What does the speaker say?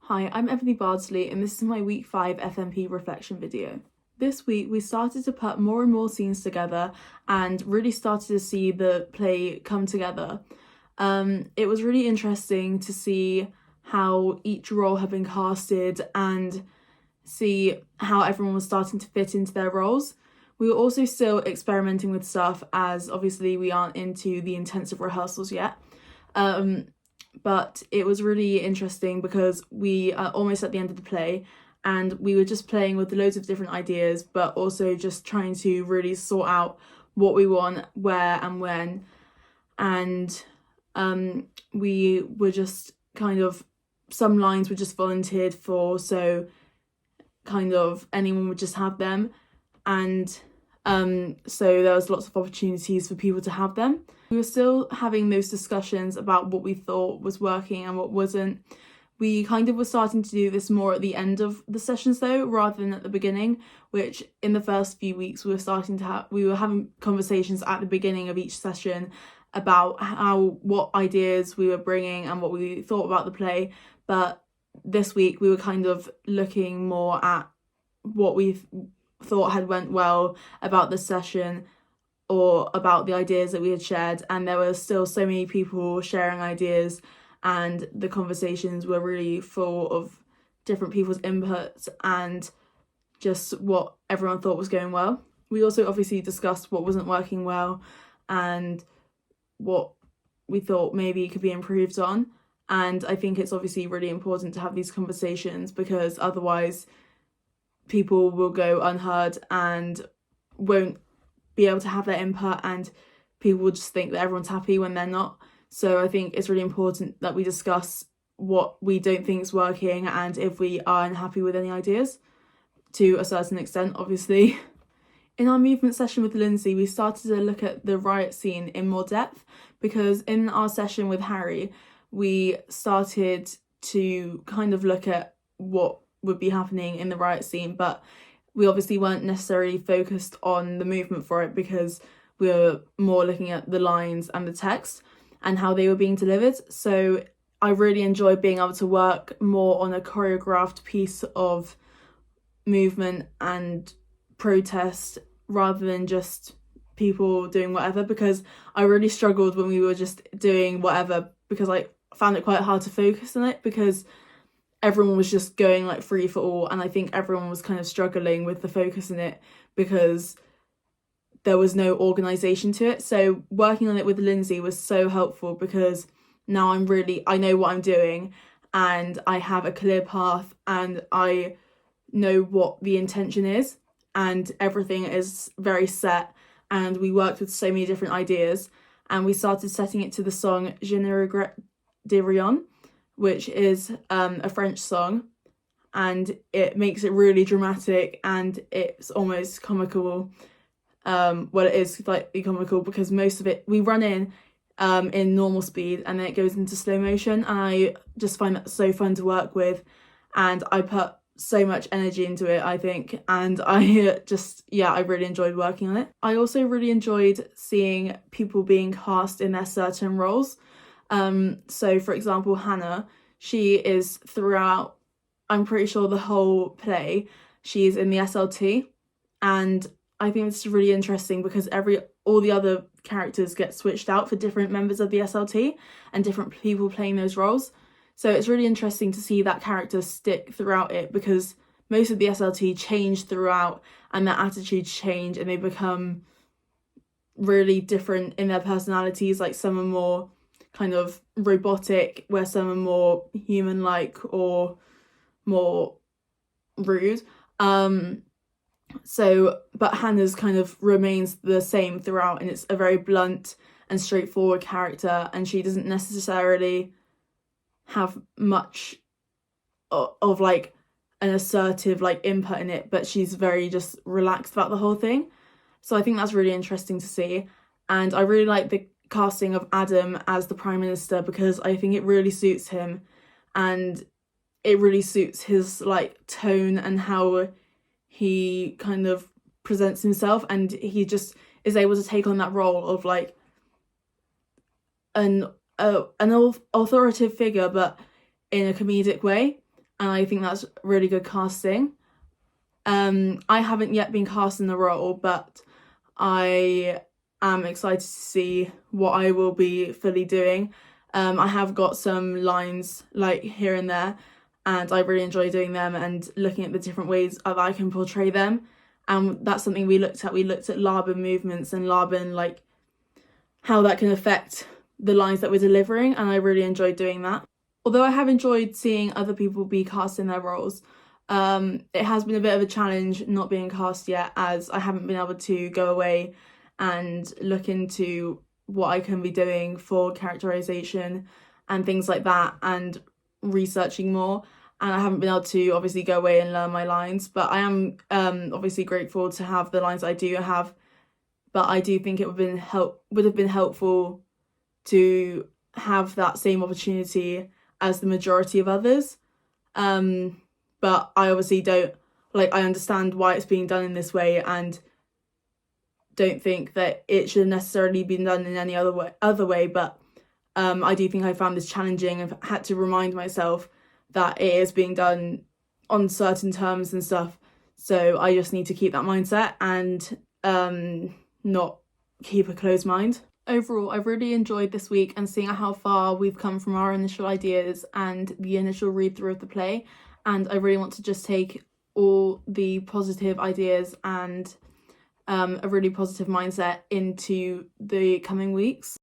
Hi, I'm Emily Bardsley and this is my week 5 FMP reflection video. This week we started to put more and more scenes together and really started to see the play come together. It was really interesting to see how each role had been casted and see how everyone was starting to fit into their roles. We were also still experimenting with stuff as obviously we aren't into the intensive rehearsals yet. But it was really interesting because we are almost at the end of the play and we were just playing with loads of different ideas, but also just trying to really sort out what we want, where and when. And we were just kind of, some lines were just volunteered for, so kind of anyone would just have them. And so there was lots of opportunities for people to have them. We were still having those discussions about what we thought was working and what wasn't. We kind of were starting to do this more at the end of the sessions though, rather than at the beginning, which in the first few weeks we were having conversations at the beginning of each session about what ideas we were bringing and what we thought about the play. But this week we were kind of looking more at what we thought had went well about the session or about the ideas that we had shared, and there were still so many people sharing ideas and the conversations were really full of different people's inputs and just what everyone thought was going well. We also obviously discussed what wasn't working well and what we thought maybe could be improved on, and I think it's obviously really important to have these conversations because otherwise people will go unheard and won't be able to have their input, and people will just think that everyone's happy when they're not. So I think it's really important that we discuss what we don't think is working and if we are unhappy with any ideas, to a certain extent, obviously. In our movement session with Lindsay, we started to look at the riot scene in more depth because in our session with Harry, we started to kind of look at what would be happening in the riot scene, but we obviously weren't necessarily focused on the movement for it because we were more looking at the lines and the text and how they were being delivered. So I really enjoyed being able to work more on a choreographed piece of movement and protest rather than just people doing whatever, because I really struggled when we were just doing whatever because I found it quite hard to focus on it because everyone was just going like free for all, and I think everyone was kind of struggling with the focus in it because there was no organisation to it. So working on it with Lindsay was so helpful because now I know what I'm doing and I have a clear path and I know what the intention is and everything is very set, and we worked with so many different ideas and we started setting it to the song Je ne regrette de rien, which is a French song, and it makes it really dramatic and it's almost comical. Well, it is slightly comical because most of it we run in normal speed and then it goes into slow motion, and I just find that so fun to work with and I put so much energy into it, I think, and I really enjoyed working on it. I also really enjoyed seeing people being cast in their certain roles. So for example, Hannah, she is throughout, I'm pretty sure the whole play, she's in the SLT, and I think it's really interesting because all the other characters get switched out for different members of the SLT and different people playing those roles. So it's really interesting to see that character stick throughout it because most of the SLT change throughout and their attitudes change and they become really different in their personalities. Like some are more kind of robotic, where some are more human-like or more rude. But Hannah's kind of remains the same throughout, and it's a very blunt and straightforward character, and she doesn't necessarily have much of like an assertive like input in it, but she's very just relaxed about the whole thing. So I think that's really interesting to see, and I really like the casting of Adam as the Prime Minister because I think it really suits him and it really suits his like tone and how he kind of presents himself, and he just is able to take on that role of like an authoritative figure but in a comedic way, and I think that's really good casting. I haven't yet been cast in the role, but I am excited to see what I will be fully doing. I have got some lines like here and there, and I really enjoy doing them and looking at the different ways that I can portray them. And that's something we looked at. We looked at Laban movements and Laban, like how that can affect the lines that we're delivering, and I really enjoyed doing that. Although I have enjoyed seeing other people be cast in their roles, it has been a bit of a challenge not being cast yet, as I haven't been able to go away and look into what I can be doing for characterization and things like that, and researching more. And I haven't been able to obviously go away and learn my lines, but I am obviously grateful to have the lines I do have. But I do think it would have been helpful to have that same opportunity as the majority of others. But I obviously don't, like, I understand why it's being done in this way, and don't think that it should have necessarily been done in any other way. But I do think I found this challenging and had to remind myself that it is being done on certain terms and stuff. So I just need to keep that mindset and not keep a closed mind. Overall, I've really enjoyed this week and seeing how far we've come from our initial ideas and the initial read through of the play. And I really want to just take all the positive ideas and a really positive mindset into the coming weeks.